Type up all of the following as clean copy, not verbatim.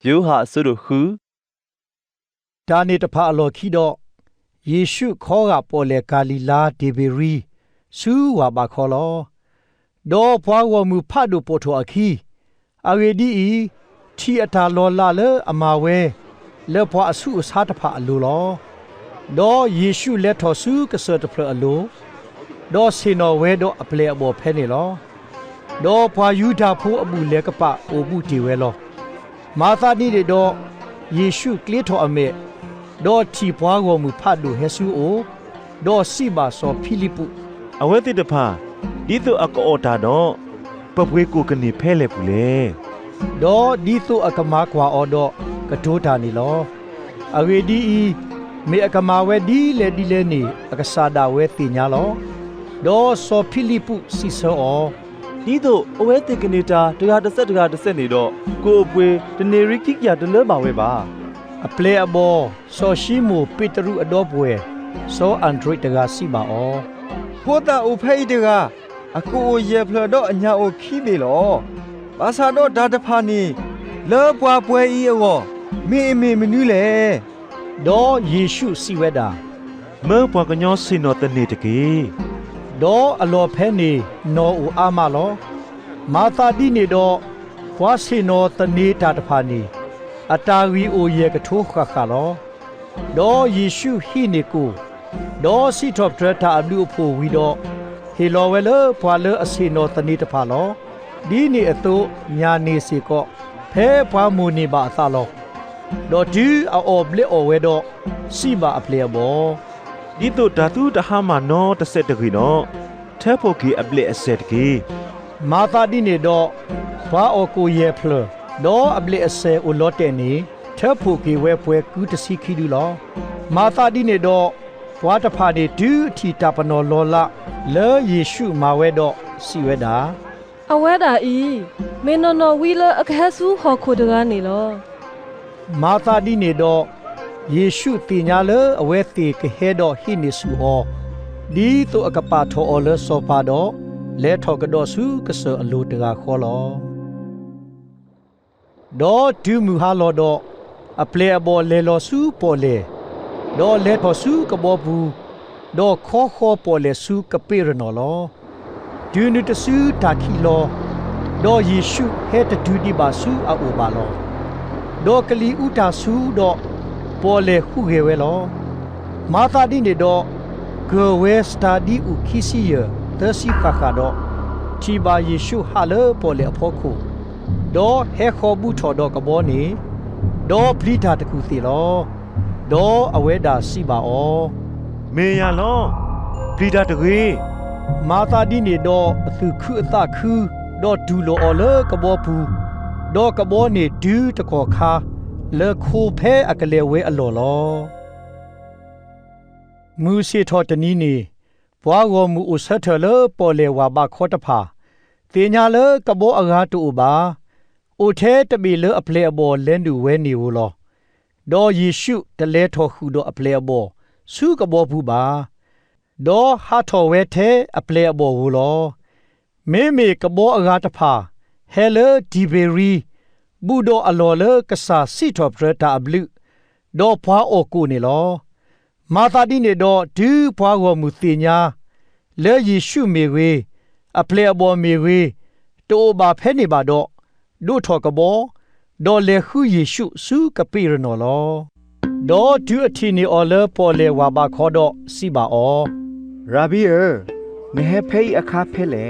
有哈苏鲁呼，达尼的帕罗基多，耶稣考个波勒加利拉迪比瑞，苏瓦巴考罗，多帕我们帕杜波托阿基，阿维迪伊，提阿塔罗拉勒阿马维，勒帕苏萨特帕鲁罗，多耶稣勒托苏个索特普阿鲁，多西诺维多阿普勒阿波佩尼罗，多帕犹大普阿布勒个帕阿布蒂维罗，马萨尼的多。耶稣克里托阿梅，多提帕我们帕杜耶稣哦，多西巴索菲利普。阿维蒂的帕，ဒီသူအကောတာတော့ပပွေးကိုကနေဖဲလေပူလေ 多ဒီသူအကမာကွာအော်တော့ကတိုးတာနေလောအဝေဒီဤမေအကမာဝဲဒီလေဒီလေနေအကစားတာဝဲတင်ညာလောဒေါ်ဆိုဖိလိပုစီဆောအော် ဒီတို့အဝဲတေကနေတာတတစ်ဆက်နေတော့ကိုအပွေတနေရီခိကရတလဲပါဝဲပါ အပလေအဘောဆိုရှိမူပီတရုအတော့ပွဲဆိုအန်ဒရိုက်တကစီပါအော် ပိုတာအိုဖိတ်တကအကူရေဖလတော့အညာအိုခီပြီလောဘာသာတော့ဒါတဖာနီလောပွားပွဲဤအောမေမနူးလေ ဒေါ်ယေရှုစီဝဲတာ မဲပွားကညောစင်တော့တနေတကေ ဒေါ်အလော်ဖဲနေနော်ဦးအာမလောမာသာဒီနေတော့ဘွားစီနော်တနေတာတဖာနီအတာဝီအိုရေကထိုးခခလောဒေါ်ယေရှုဟိနေကိုဒေါ်စီထော့ထရတာအလူဖို့ဝီတော့ဟီလောဝဲလဘွာလအစီနော်တနေတဖာလောဒီနေအတူညာနေစီကောဖဲဘွားမူနေပါအသလောဒေါ်ဒီအော်ဘလေအော်ဝဲတော့စီပါအပလေဘော ဒီသူဓာတုတဟာမနောတစ်ဆက်တကွေနော်ထဲဖို့ကီအပလက်အဆက်ကေ မာသာဒီနေတော့ဘာအိုကိုယေဖလဒေါ်အပလေအဆဲဦးလော့တဲ့နေထဲဖို့ကီဝဲပွဲကူးတစီခီဒူလောမာသာဒီနေတော့ဘွားတဖာနေဒူးအထီတာပနော်လောလာလဲယေရှုမာဝဲတော့စီဝဲတာ အဝဲတာဤမင်းနော်ဝီလအခက်ဆူဟော်ခိုတကနေလော မာသာဒီနေတော့ယေရှုတင်ညာလဲအဝဲတေကဟဲတော့ဟိနေဆူဟောဒီတုအကပါထောအော်လဲစောပါတော့လဲထော်ကတော့စုကဆအလိုတကခေါ်လောဒေါ်ဒူမူဟာလောတော့အပလေအဘောလေလောစုပေါ်လေဒေါ်လဲထော်စုကဘောဘူးဒေါ်ခေါ်ပေါ်လေစုကပေရနော်လောဒူနုတစုတာခီလောဒေါ်ယေရှုဟဲတဒူဒီပါစုအအိုပါလောဒေါ်ကလီဥတာစုတော့ပေါ်လေခုခေဝဲလောမာသာဒီနေတော့ဂဝဲစတာဒီဥခီစီယသစီခခါတော့ချီဘာယေရှုဟာလေပေါ်လေအဖို့ခုဒေါ်ဟဲခေါ်ဘူးထော်တော့ကဘောနေဒေါ်ပလိတာတကူစီလောဒေါ်အဝဲတာစီပါအော မေရလောပလီတာတကွေ မာသာဒီနေတော့အသူခုအသခုတော့ဒူလိုအော်လေကဘောဘူးဒေါ်ကဘောနေဒူးတခေါ်ခါလေခိုဖဲအကလေဝဲအလော်လောမူစီထော်တနီနေဘွားကိုမူအဆက်ထလေပေါ်လေဝါဘာခေါ်တဖာတင်ညာလေကဘောအဂါတူပါအိုထဲတပီလေအပလေအဘောလဲန်တူဝဲနေဝလောဒေါ်ယေရှုတလဲထော်ခုတော့အပလေအဘောစုကဘောဘူးပါဒေါ်ဟာထော်ဝဲထဲအပလေအဘောဝလောမေကဘောအဂါတဖာဟဲလေဒီဘေရီဘူဒိုအလော်လေကဆာစီထော်ပရတာဘလူဒေါ်ဖွာအိုကိုနေလောမာသာဒီနေတော့ဒူးဖွာကိုမူတင်ညာလဲယေရှုမေဝေအပလေအဘောမေဝေတိုးဘာဖဲနေပါတော့ဒုထော်ကဘောဒေါ်လေခုယေရှုစုကပိရနော်လောဒေါ်ဒူအထီနေအော်လေပေါ်လေဝါဘာခေါ်တော့စီပါအော ရာဘီနေဟဖိတ်အခါဖဲလေ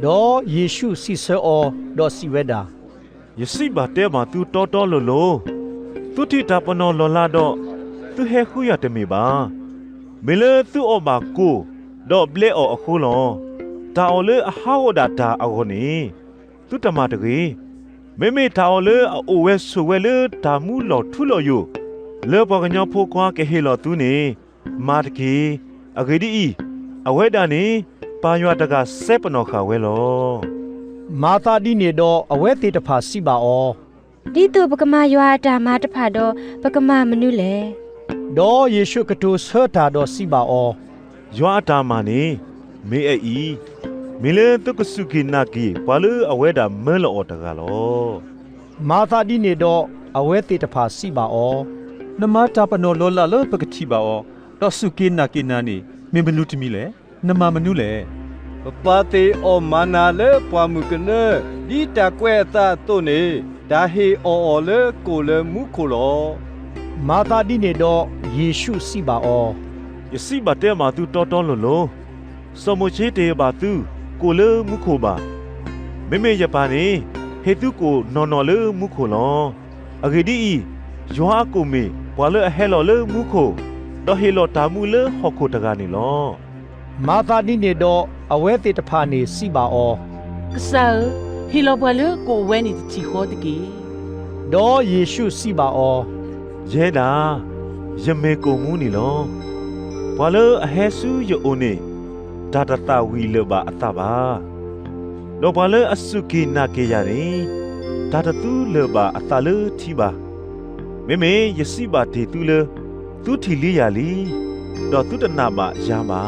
ဒေါ်ယေရှုစီဆောဒေါ်စီဝဲတာ ယစိဘာတဲမှာသူတော်လိုလိုသူတိတာပနောလောလာတော့သူဟဲခုရတမေပါမေလေသူအော်မာကိုတော့ဘလေအော်အခုလောတာအော်လေအဟောဒါတာအော်နေသူတမတကြီးမေတာအော်လေအိုဝဲဆူဝဲလေတာမူလောထူလောယိုလေပကညောဖိုကွာကဟေလောသူနေမာတကြီးအဂေဒီအဝဲတာနေပါရွာတကစဲပနောခါဝဲလော မာသာဒီနေတော့အဝဲတေတဖာစီပါအော ဒီတူပကမာရွာတာမာတဖာတော့ပကမာမနုလေ ဒေါ်ယေရှုကတိုဆတာတော့စီပါအော ရွာတာမာနေမေအီမေလေတုကဆုကိနာကီပါလူအဝဲတာမဲလောတကလော မ မာသာဒီနေတော့အဝဲတေတဖာစီပါအော နမတာပနောလောလာလပကတိပါအောတော့စုကိနာကိနာနီမင်ဘလူတမီလေနမမနုလေ ปาเตอมานาเลปวามุกเนดีตะแกวตาโตเนดาเฮออเลโกเลมุโคโล မာသာဒီနေတော့ယေရှုစီပါအော ယစီဘတဲမှာသူတော်တော်လို့လို့စမချေတေဘာသူကိုလေမှုခိုပါမေမေရပါနေဟေသူကိုနော်နော်လေမှုခိုလောအဂေဒီယွာကိုမေဘွာလေဟဲလောလေမှုခိုတော့ဟေလောတာမှုလေဟော့ခိုတကနေလော မာသာဒီနေတော့အဝဲတေတဖာနေစီပါအော ကစားဟီလောဘလကိုဝဲနေချီခေါ်တကေ ဒေါ်ယေရှုစီပါအော ရဲတာယမေကိုမှုနီလောဘွာလေအဟဲဆူယအိုနေဒါတတာဝီလဘာအတပါတော့ဘွာလေအစုကိနာကေရရင်ဒါတတူလဘာအတလေတီပါမေမေယစီပါတေတူလေသူထီလီယာလီတော့သူတနာပါရပါ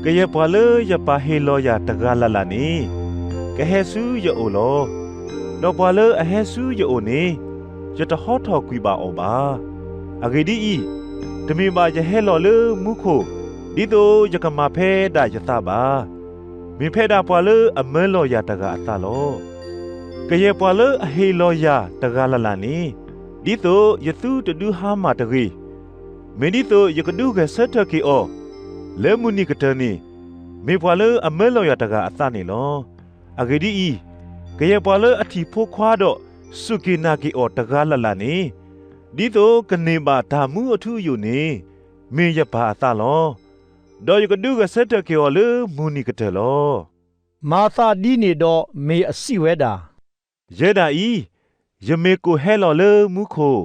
ကရဲ့ဘွာလေယပါဟေလောယာတကားလာလာနေကဟဲဆူယအိုလောတော့ဘွာလေအဟဲဆူယအိုနေယတဟောထော်ကွီပါအောပါအဂေဒီဤတမီပါယဟဲလောလေမုခိုဒီတိုယကမဖဲဒါယတပါမင်းဖဲဒါပွာလေအမဲလောယာတကားအတလောကရဲ့ပွာလေအဟေလောယာတကားလာလာနေဒီတိုယသူတဒူဟာမာတဂီမင်းဒီတိုယကဒုကဆက်တကီအောလေမူနီကတနီမေပွာလေအမဲလောယာတကားအတနေလောအဂေဒီဤကရဲ့ပွာလေအထီဖိုးခွာတော့สุกินากิออตะกาละละนี่ดิโตกะเนบาดามูอထုอยู่นี่เมยะบาตะลอดอยกะดุกะเซตะကေော်လေမူနီကတလော မာသာဒီနေတော့မေအစီဝဲတာ ရဲတာဤယမေကိုဟဲလော်လေမူခို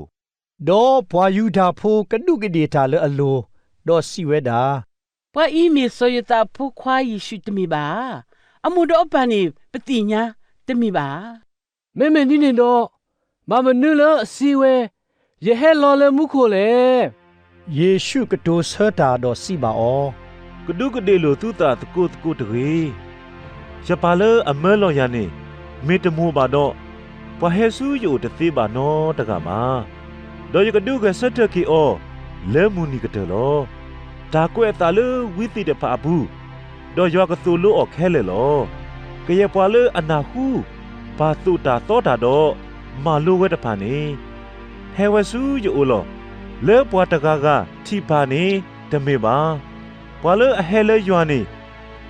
ဒေါ်ဘွာယူတာဖိုးကဒုကဒေတာလေအလိုတော့စီဝဲတာ ဘွာအီမီဆိုယတာဖူခွာယေရှုတမီပါအမှုတော့ပန်နေပတိညာတမီပါ 妹妹，你领导，妈妈女了西喂，也还老了木可嘞。 ယေရှုကတိုဆတာတော့စီပါအော ကဒုကဒေလိုသူတာတကုတကုတရေရပါလေအမဲလော်ယာနေမေတမောပါတော့ဘဟဲဆူယိုတသေးပါနော်တကမာဒอยกะดุกะเซตะကေအောလေမူနီကတလောဒါကွဲ့တာလေဝိတိတဖာဘူးดอยกะသူလို့အော်ခဲလေလောကရဲ့ပွာလေအနာဟုဘာသူတာတော့တာတော့မာလိုဝဲတဖာနေဟဲဝဆူယိုလောလေပွာတကားကထိပါနေတမေပါပွာလေအဟဲလေယွာနေ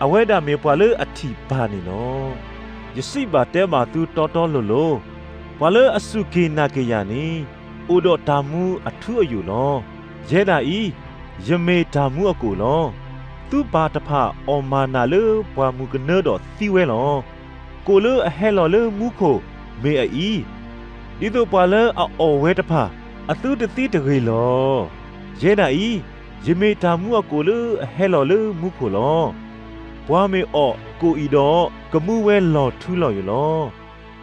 အဝဲတာမေပွာလေအထီပါနေလောယစိပါတဲမှာသူတော်တော်လို့လို့ပွာလေအစုကေနာကေယာနေဥဒတာမှုအထုအယူလောရဲတာဤယမေတာမှုအကိုလောသူပါတဖအော်မာနာလေပွာမှုကနတော့သီဝဲလောကိုလေအဟဲလောလေမူခိုမေအီဒီတော့ပွာလေအော်ဝဲတဖအသူတတိတရေလောရဲတာဤယမေတာမှုအကိုလေအဟဲလောလေမူခိုလောဘွာမေအော့ကိုဤတော့ကမှုဝဲလောထူးလောရလော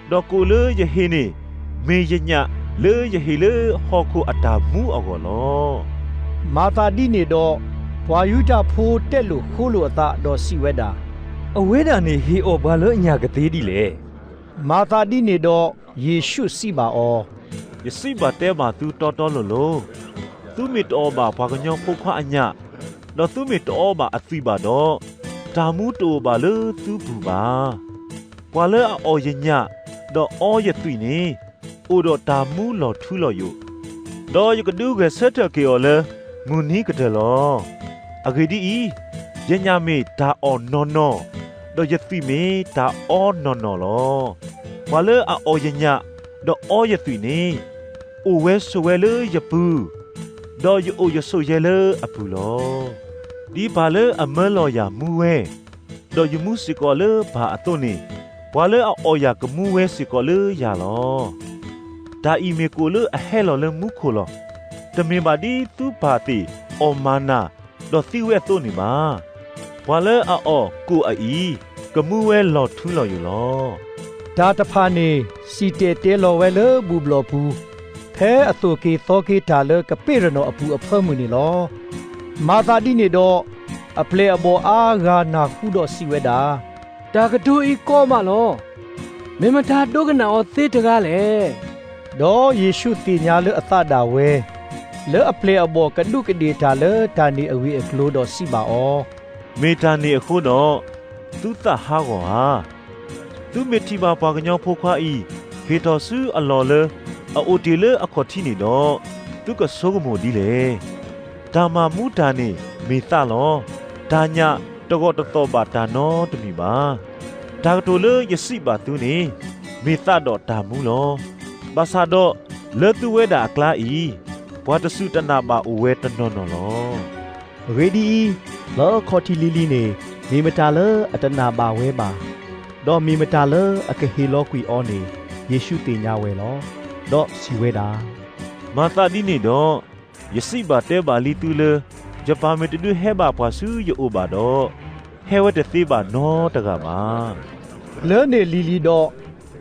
တော့ကိုလေယဟင်းနေမေယညလေယဟီလေဟောခုအတာမှုအော်လော မာသာဒီနေတော့ဘွာယူတာဖိုးတက်လို့ခိုးလို့အသာတော့စီဝဲတာ အဝဲတာနေဟေအောဘာလို့အညာကသေးဒီလေ မာသာဒီနေတော့ယေရှုစီပါအော ယစိဘတဲမှာသူတော်တော်လို့လို့သူမီတော်မှာဘာကညောဖို့ခွာအညတော့သူမီတော်မှာအသိပါတော့ဒါမှုတူပါလို့သူဘူးပါဘွာလေအော်ယညတော့အော်ရသွိနေအိုတော့ဒါမှုလောထူးလောယူတော့ယကဒုကဆက်တကေော်လေမူနီကတလောအဂေဒီဤယညာမေဒါအော်နော်နော်တော့ယသိမေဒါအော်နော်နော်လောဘွာလေအော်ယညတော့အော်ရသွိနေအိုဝဲဆိုဝဲလေယပူတော့ယအိုယဆိုရဲလေအပူလောဒီပါလေအမဲလောယာမူဝဲတော့ယမှုစီကောလေဘာအတုန်နေဘွာလေအော်ယာကမူဝဲစီကောလေယာလောဒါအီမေကိုလေအဟဲလောလေမူခိုလောတမေပါဒီသူပါတီအော်မာနာတော့စီဝဲတုန်နေမှာဘွာလေအော်ကိုအီကမူဝဲလောထူးလောယူလော ဒါတဖာနေစီတေတဲလော်ဝဲလေဘူဘလော်ဘူးဖဲအတူကေသောကေတာလေကပေရနောအပူအဖမှုနေလောမာသာဒီနေတော့အပလေအဘောအာဂါနာခုတော့စီဝဲတာ ဒါကဒူဤကောမလော เมมตาโดกันนาอเตตกาเล ดอเยซูติญาเลอตาดาเวเลอเพลอบอกระดุกดีตาเลตานีอวีอกลูดอสิบาออ เมตานีအခုတော့သူတဟာကောဟာသူမေတီဘာပါကညောဖိုခွာဤဖေတော်ဆူအလော်လေအိုတီလေအခေါ်တီနေတော့သူကဆိုးကမိုဒီလေဒါမမူတာနေမေသလောဒါညတကောတတော်ပါတာနောတမီပါဒါကတိုလေယစိပါသူနေမေသတော့ဒါမူလောဘာသာတော့လေသူဝဲတာအကလာဤဘွားတဆုတနာပါအိုဝဲတနော်နော်လော ရေဒီလော်ခေါ်တီလီလီနေမိမတာလအတနာပါဝဲပါတော့မိမတာလအကဟီလောကွီအောနေယေရှုတင်ညာဝဲလောတော့စီဝဲတာ မာတာဒီနေတော့ယစိပါတဲပါလီတူလေဂျပန်မီတူဟဲဘာပွားဆူယအိုပါတော့ဟဲဝဲတသေးပါနော်တကပါ လေနေလီလီดอ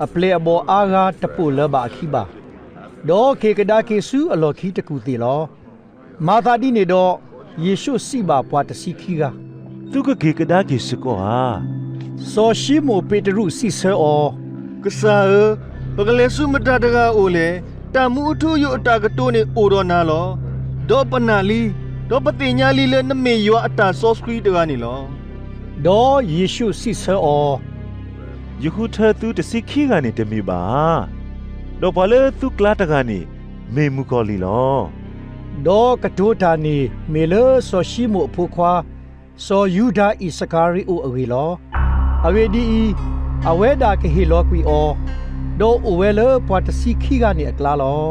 အပလေအဘောအာဂါတပူလဘာခိဘာဒေါ်ခေကဒါကေဆူအလော်ခီတကူတီလောမာသာဒီနေတော့ယေရှုစီဘာပွားတစီခီက သူကကေကဒါကေစကောဟာ စောရှိမိုပေတရုစီဆာအော ကစားပကလေးစုမတတကအိုလေတမှုအထုယအတာကတိုးနေအိုတော်နာလောဒေါ်ပနာလီဒေါ်ပတိညာလီလေနမေယောအတာဆော့စခရီတကနေလော ဒေါ်ယေရှုစီဆာအော ယခုထသူတစိခိကနေတမီပါတော့ဘာလဲသူကလာတကနေမေမူကောလီလော ဒေါ်ကတိုတာနီမေလစောရှိမိုဖိုခွာစောယူဒာဣစကာရီအိုအဝေလောအဝေဒီအဝဲဒါကဟီလောကွီအောဒေါ်အဝဲလပွားတစီခီကနေအကလာလော